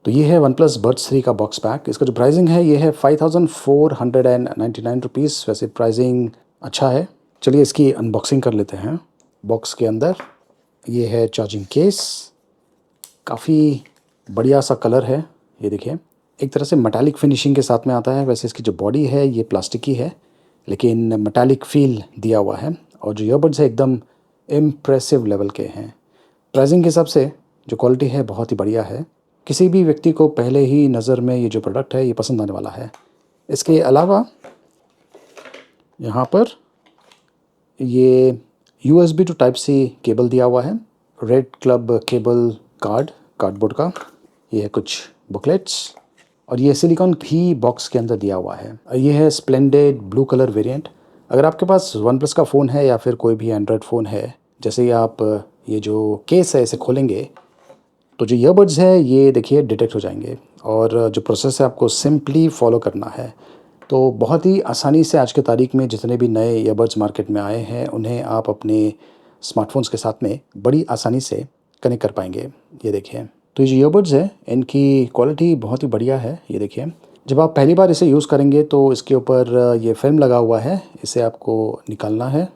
तो ये है वन प्लस बड्स 3 का बॉक्स पैक। इसका जो प्राइसिंग है ये है 5499 रुपीज़। वैसे प्राइसिंग अच्छा है। चलिए इसकी अनबॉक्सिंग कर लेते हैं। बॉक्स के अंदर ये है चार्जिंग केस, काफ़ी बढ़िया सा कलर है। ये देखिए, एक तरह से मेटालिक फिनिशिंग के साथ में आता है। वैसे इसकी जो बॉडी है ये प्लास्टिक की है, लेकिन मेटालिक फील दिया हुआ है। और जो ईयरबड्स है एकदम इम्प्रेसिव लेवल के हैं। प्राइसिंग के हिसाब से जो क्वालिटी है बहुत ही बढ़िया है। किसी भी व्यक्ति को पहले ही नज़र में ये जो प्रोडक्ट है ये पसंद आने वाला है। इसके अलावा यहाँ पर ये USB to type C cable दिया हुआ है। रेड क्लब केबल कार्डबोर्ड का। ये है कुछ बुकलेट्स और ये सिलिकॉन भी बॉक्स के अंदर दिया हुआ है। ये है स्प्लेंडेड ब्लू कलर वेरिएंट। अगर आपके पास वन प्लस का फ़ोन है या फिर कोई भी एंड्रॉयड फ़ोन है, जैसे ही आप ये जो केस है इसे खोलेंगे तो जो ईयरबड्स है ये देखिए डिटेक्ट हो जाएंगे। और जो प्रोसेस है आपको सिंपली फॉलो करना है। तो बहुत ही आसानी से आज के तारीख में जितने भी नए ईयरबड्स मार्केट में आए हैं उन्हें आप अपने स्मार्टफोन्स के साथ में बड़ी आसानी से कनेक्ट कर पाएंगे। ये देखिए, तो ये जो ईयरबड्स है इनकी क्वालिटी बहुत ही बढ़िया है। ये देखिए, जब आप पहली बार इसे यूज़ करेंगे तो इसके ऊपर ये फिल्म लगा हुआ है, इसे आपको निकालना है।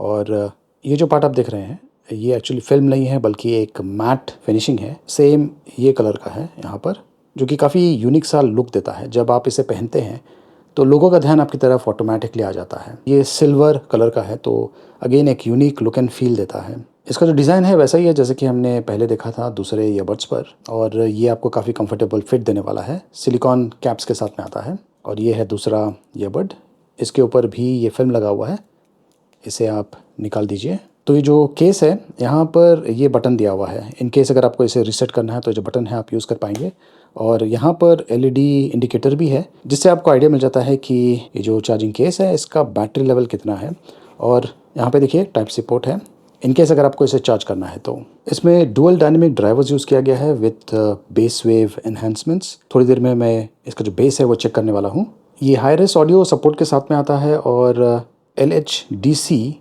और ये जो पार्ट आप देख रहे हैं ये एक्चुअली फिल्म नहीं है बल्कि एक मैट फिनिशिंग है। सेम ये कलर का है यहाँ पर, जो कि काफ़ी यूनिक सा लुक देता है। जब आप इसे पहनते हैं तो लोगों का ध्यान आपकी तरफ ऑटोमेटिकली आ जाता है। ये सिल्वर कलर का है तो अगेन एक यूनिक लुक एंड फील देता है। इसका जो डिज़ाइन है वैसा ही है जैसे कि हमने पहले देखा था दूसरे ईयरबड्स पर। और ये आपको काफ़ी कंफर्टेबल फिट देने वाला है। सिलिकॉन कैप्स के साथ में आता है। और ये है दूसरा ईयरबड, इसके ऊपर भी ये फिल्म लगा हुआ है, इसे आप निकाल दीजिए। तो ये जो केस है यहाँ पर ये बटन दिया हुआ है। इन केस अगर आपको इसे रीसेट करना है तो जो बटन है आप यूज़ कर पाएंगे। और यहाँ पर LED इंडिकेटर भी है, जिससे आपको आइडिया मिल जाता है कि ये जो चार्जिंग केस है इसका बैटरी लेवल कितना है। और यहाँ पे देखिए टाइप सी पोर्ट है, इन केस अगर आपको इसे चार्ज करना है तो। इसमें डुअल डायनेमिक ड्राइवर्स यूज़ किया गया है विथ बेस वेव एनहेंसमेंट्स। थोड़ी देर में मैं इसका जो बेस है वो चेक करने वाला हूँ। ये हाई रेस ऑडियो सपोर्ट के साथ में आता है और LHDC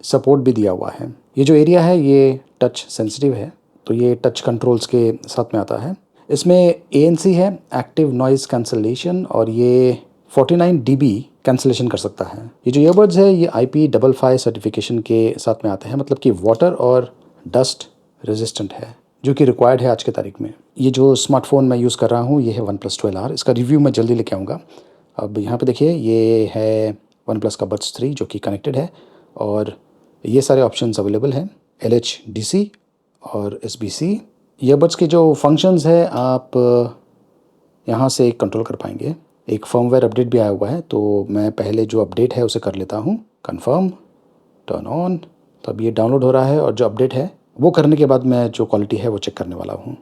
सपोर्ट भी दिया हुआ है। ये जो एरिया है ये टच सेंसिटिव है, तो ये टच कंट्रोल्स के साथ में आता है। इसमें ANC है, एक्टिव नॉइज़ कैंसलेशन, और ये 49 dB कैंसलेशन कर सकता है। ये जो ईयरबड्स है ये IP55 सर्टिफिकेशन के साथ में आते हैं, मतलब कि वाटर और डस्ट रेजिस्टेंट है, जो कि रिक्वायर्ड है आज के तारीख में। ये जो स्मार्टफोन मैं यूज़ कर रहा हूँ ये है OnePlus 12R। इसका रिव्यू मैं जल्दी लेके आऊँगा। अब यहाँ पे देखिए ये है OnePlus का बड्स 3 जो कि कनेक्टेड है और ये सारे ऑप्शंस अवेलेबल हैं, LHDC और SBC। ईयरबड्स के जो फंक्शंस है आप यहाँ से कंट्रोल कर पाएंगे। एक फर्मवेयर अपडेट भी आया हुआ है, तो मैं पहले जो अपडेट है उसे कर लेता हूँ। Confirm, turn on. तो अब ये डाउनलोड हो रहा है और जो अपडेट है वो करने के बाद मैं जो क्वालिटी है वो चेक करने वाला हूँ।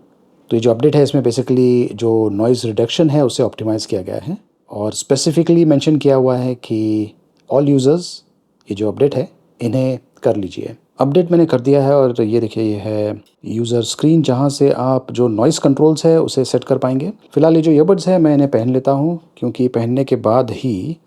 तो ये जो अपडेट है इसमें बेसिकली जो नॉइज़ रिडक्शन है उसे ऑप्टिमाइज़ किया गया है और स्पेसिफिकली मेंशन किया हुआ है कि ऑल यूज़र्स ये जो अपडेट है इन्हें कर लीजिए। अपडेट मैंने कर दिया है और ये देखिए ये है यूज़र स्क्रीन, जहाँ से आप जो नॉइज़ कंट्रोल्स है उसे सेट कर पाएंगे। फ़िलहाल ये जो ईयरबड्स है मैं इन्हें पहन लेता हूँ, क्योंकि पहनने के बाद ही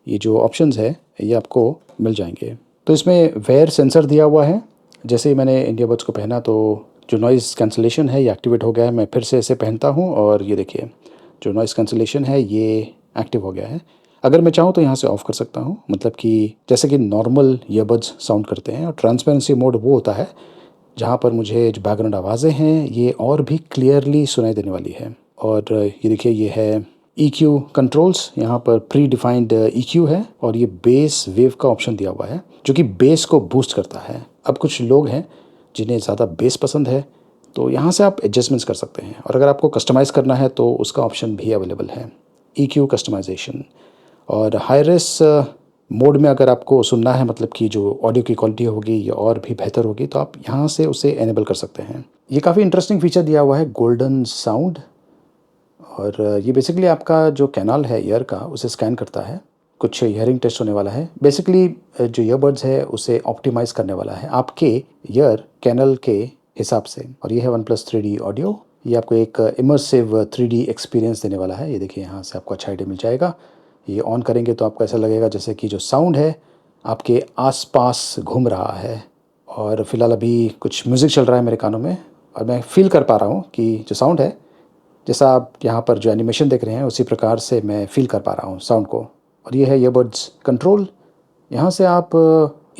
ये जो ऑप्शंस है ये आपको मिल जाएंगे। तो इसमें वेयर सेंसर दिया हुआ है। जैसे ही मैंने ईयरबड्स को पहना तो जो नॉइज़ कैंसलेशन है ये एक्टिवेट हो गया है। मैं फिर से इसे पहनता हूँ और ये देखिए जो नॉइज़ कैंसलेशन है ये एक्टिव हो गया है। अगर मैं चाहूँ तो यहाँ से ऑफ़ कर सकता हूँ, मतलब कि जैसे कि नॉर्मल ईयरबड्स साउंड करते हैं। और ट्रांसपेरेंसी मोड वो होता है जहाँ पर मुझे जो बैकग्राउंड आवाज़ें हैं ये और भी क्लियरली सुनाई देने वाली है। और ये देखिए ये है EQ कंट्रोल्स, यहाँ पर प्री डिफाइंड EQ है और ये बेस वेव का ऑप्शन दिया हुआ है जो कि बेस को बूस्ट करता है। अब कुछ लोग हैं जिन्हें ज़्यादा बेस पसंद है तो यहाँ से आप एडजस्टमेंट्स कर सकते हैं, और अगर आपको कस्टमाइज़ करना है तो उसका ऑप्शन भी अवेलेबल है, EQ कस्टमाइजेशन। और हाई रेस मोड में अगर आपको सुनना है, मतलब कि जो ऑडियो की क्वालिटी होगी ये और भी बेहतर होगी, तो आप यहाँ से उसे एनेबल कर सकते हैं। ये काफ़ी इंटरेस्टिंग फीचर दिया हुआ है, गोल्डन साउंड। और ये बेसिकली आपका जो कैनाल है ईयर का उसे स्कैन करता है। कुछ हियरिंग टेस्ट होने वाला है। बेसिकली जो ईयरबड्स है उसे ऑप्टिमाइज़ करने वाला है आपके ईयर कैनल के हिसाब से। और ये है OnePlus 3D ऑडियो। ये आपको एक इमर्सिव 3D एक्सपीरियंस देने वाला है। ये देखिए यहाँ से आपको अच्छा आइडिया मिल जाएगा। ये ऑन करेंगे तो आपको ऐसा लगेगा जैसे कि जो साउंड है आपके आसपास घूम रहा है। और फिलहाल अभी कुछ म्यूज़िक चल रहा है मेरे कानों में और मैं फील कर पा रहा हूँ कि जो साउंड है जैसा आप यहाँ पर जो एनिमेशन देख रहे हैं उसी प्रकार से मैं फ़ील कर पा रहा हूँ साउंड को। और ये है ईयरबड्स कंट्रोल। यहाँ से आप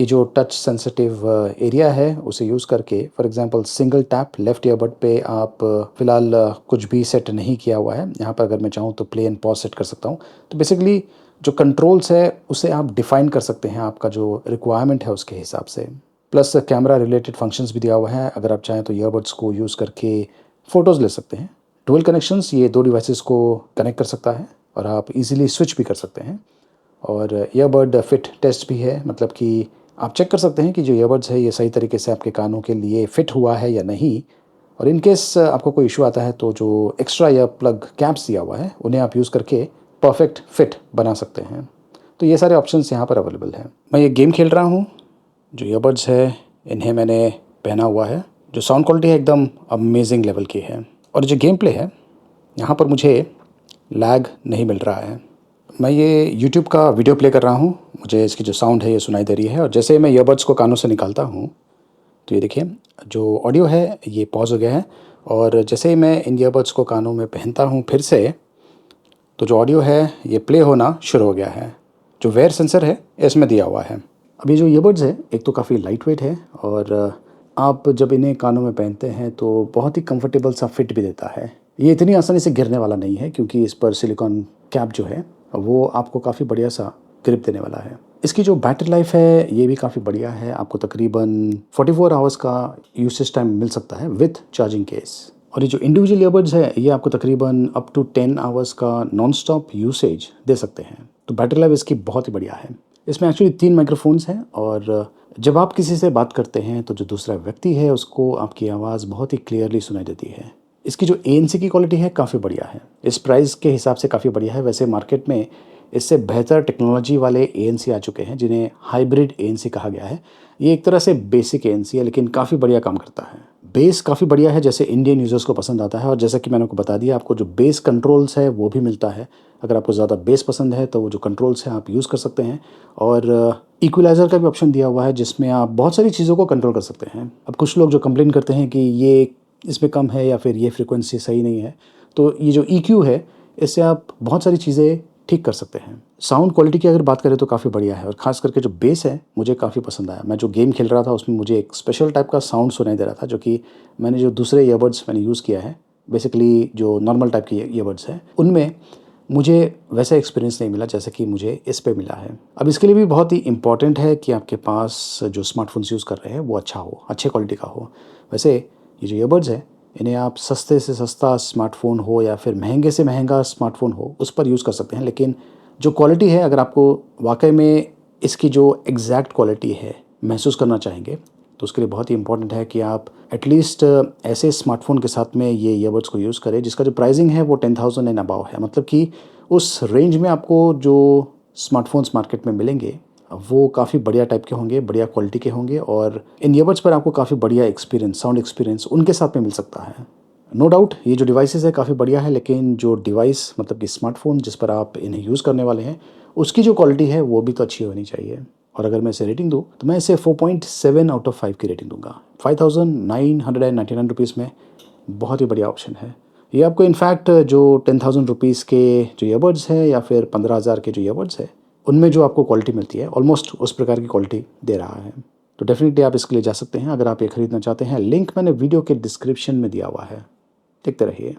ये जो टच सेंसिटिव एरिया है उसे यूज़ करके for example single tap left earbud पे आप फ़िलहाल कुछ भी सेट नहीं किया हुआ है। यहाँ पर अगर मैं चाहूँ तो प्ले एंड पॉज़ सेट कर सकता हूँ। तो बेसिकली जो कंट्रोल्स है उसे आप डिफ़ाइन कर सकते हैं आपका जो रिक्वायरमेंट है उसके हिसाब से। प्लस कैमरा रिलेटेड फंक्शंस भी दिया हुआ है। अगर आप चाहें तो ईयरबड्स को यूज़ करके फ़ोटोज़ ले सकते हैं। डुअल कनेक्शंस, ये 2 डिवाइसेस को कनेक्ट कर सकता है और आप इजीली स्विच भी कर सकते हैं। और ईयरबड फिट टेस्ट भी है, मतलब कि आप चेक कर सकते हैं कि जो ईयरबड्स है ये सही तरीके से आपके कानों के लिए फ़िट हुआ है या नहीं। और इन केस आपको कोई इशू आता है तो जो एक्स्ट्रा ईयर प्लग कैप्स दिया हुआ है उन्हें आप यूज़ करके परफेक्ट फिट बना सकते हैं। तो ये सारे ऑप्शंस यहाँ पर अवेलेबल हैं। मैं ये गेम खेल रहा हूँ, जो ईयरबड्स है इन्हें मैंने पहना हुआ है। जो साउंड क्वालिटी है एकदम अमेजिंग लेवल की है। और जो गेम प्ले है यहाँ पर मुझे लैग नहीं मिल रहा है। मैं ये यूट्यूब का वीडियो प्ले कर रहा हूँ, मुझे इसकी जो साउंड है ये सुनाई दे रही है। और जैसे मैं ईयरबड्स को कानों से निकालता हूँ तो ये देखिए जो ऑडियो है ये पॉज हो गया है। और जैसे ही मैं इन ईयरबड्स को कानों में पहनता हूँ फिर से, तो जो ऑडियो है ये प्ले होना शुरू हो गया है। जो वेयर सेंसर है इसमें दिया हुआ है। अब ये जो ईयरबड्स है एक तो काफ़ी लाइट वेट है और आप जब इन्हें कानों में पहनते हैं तो बहुत ही कंफर्टेबल सा फिट भी देता है। ये इतनी आसानी से गिरने वाला नहीं है क्योंकि इस पर सिलिकॉन कैप जो है वो आपको काफ़ी बढ़िया सा ग्रिप देने वाला है। इसकी जो बैटरी लाइफ है ये भी काफ़ी बढ़िया है। आपको तकरीबन 44 आवर्स का यूसेज टाइम मिल सकता है विथ चार्जिंग केस। और ये जो इंडिविजुअल ईयरबड्स है ये आपको तकरीबन अप टू 10 आवर्स का नॉन स्टॉप यूसेज दे सकते हैं। तो बैटरी लाइफ इसकी बहुत ही बढ़िया है। इसमें एक्चुअली 3 माइक्रोफोन्स हैं और जब आप किसी से बात करते हैं तो जो दूसरा व्यक्ति है उसको आपकी आवाज़ बहुत ही क्लियरली सुनाई देती है। इसकी जो ANC की क्वालिटी है काफ़ी बढ़िया है। इस प्राइस के हिसाब से काफ़ी बढ़िया है। वैसे मार्केट में इससे बेहतर टेक्नोलॉजी वाले ANC आ चुके हैं जिन्हें हाइब्रिड ANC कहा गया है। ये एक तरह से बेसिक ANC है लेकिन काफ़ी बढ़िया काम करता है। बेस काफ़ी बढ़िया है जैसे इंडियन यूज़र्स को पसंद आता है। और जैसा कि मैंने आपको बता दिया, आपको जो बेस कंट्रोल्स है वो भी मिलता है। अगर आपको ज़्यादा बेस पसंद है तो वो जो कंट्रोल्स हैं आप यूज़ कर सकते हैं। और इक्वलाइज़र का भी ऑप्शन दिया हुआ है जिसमें आप बहुत सारी चीज़ों को कंट्रोल कर सकते हैं। अब कुछ लोग जो कंप्लेन करते हैं कि ये इसमें कम है या फिर ये फ्रीक्वेंसी सही नहीं है, तो ये जो EQ है इससे आप बहुत सारी चीज़ें ठीक कर सकते हैं। साउंड क्वालिटी की अगर बात करें तो काफ़ी बढ़िया है और ख़ास करके जो बेस है मुझे काफ़ी पसंद आया। मैं जो गेम खेल रहा था उसमें मुझे एक स्पेशल टाइप का साउंड सुनाई दे रहा था जो कि मैंने जो दूसरे ईयरबड्स मैंने यूज़ किया है, बेसिकली जो नॉर्मल टाइप के ईयरबड्स हैं, उनमें मुझे वैसा एक्सपीरियंस नहीं मिला जैसे कि मुझे इस पे मिला है। अब इसके लिए भी बहुत ही इम्पॉर्टेंट है कि आपके पास जो स्मार्टफ़ोन्स यूज़ कर रहे हैं वो अच्छा हो, अच्छे क्वालिटी का हो। वैसे ये जो ईयरबड्स है इन्हें आप सस्ते से सस्ता स्मार्टफ़ोन हो या फिर महंगे से महंगा स्मार्टफ़ोन हो उस पर यूज़ कर सकते हैं। लेकिन जो क्वालिटी है, अगर आपको वाकई में इसकी जो एग्जैक्ट क्वालिटी है महसूस करना चाहेंगे तो उसके लिए बहुत ही इंपॉर्टेंट है कि आप एटलीस्ट ऐसे स्मार्टफ़ोन के साथ में ये ईयरबड्स को यूज़ करें जिसका जो प्राइसिंग है वो 10,000 एंड अबव है। मतलब कि उस रेंज में आपको जो स्मार्टफ़ोन्स मार्केट में मिलेंगे वो काफ़ी बढ़िया टाइप के होंगे, बढ़िया क्वालिटी के होंगे और इन ईयरबड्स पर आपको काफ़ी बढ़िया एक्सपीरियंस, साउंड एक्सपीरियंस उनके साथ में मिल सकता है। नो डाउट ये जो डिवाइसेस है काफ़ी बढ़िया है, लेकिन जो डिवाइस मतलब कि स्मार्टफ़ोन जिस पर आप इन्हें यूज़ करने वाले हैं उसकी जो क्वालिटी है वो भी तो अच्छी होनी चाहिए। और अगर मैं इसे रेटिंग दूँ तो मैं इसे 4.7 आउट ऑफ 5 की रेटिंग दूंगा। 5,999 रुपीज़ में बहुत ही बढ़िया ऑप्शन है ये। आपको इनफैक्ट जो 10,000 रुपीज़ के जो ईयरबड्स है या फिर 15,000 के जो ईयरबड्स है उनमें जो आपको क्वालिटी मिलती है ऑलमोस्ट उस प्रकार की क्वालिटी दे रहा है। तो डेफिनेटली आप इसके लिए जा सकते हैं अगर आप ये खरीदना चाहते हैं। लिंक मैंने वीडियो के डिस्क्रिप्शन में दिया हुआ है, देखते रहिए।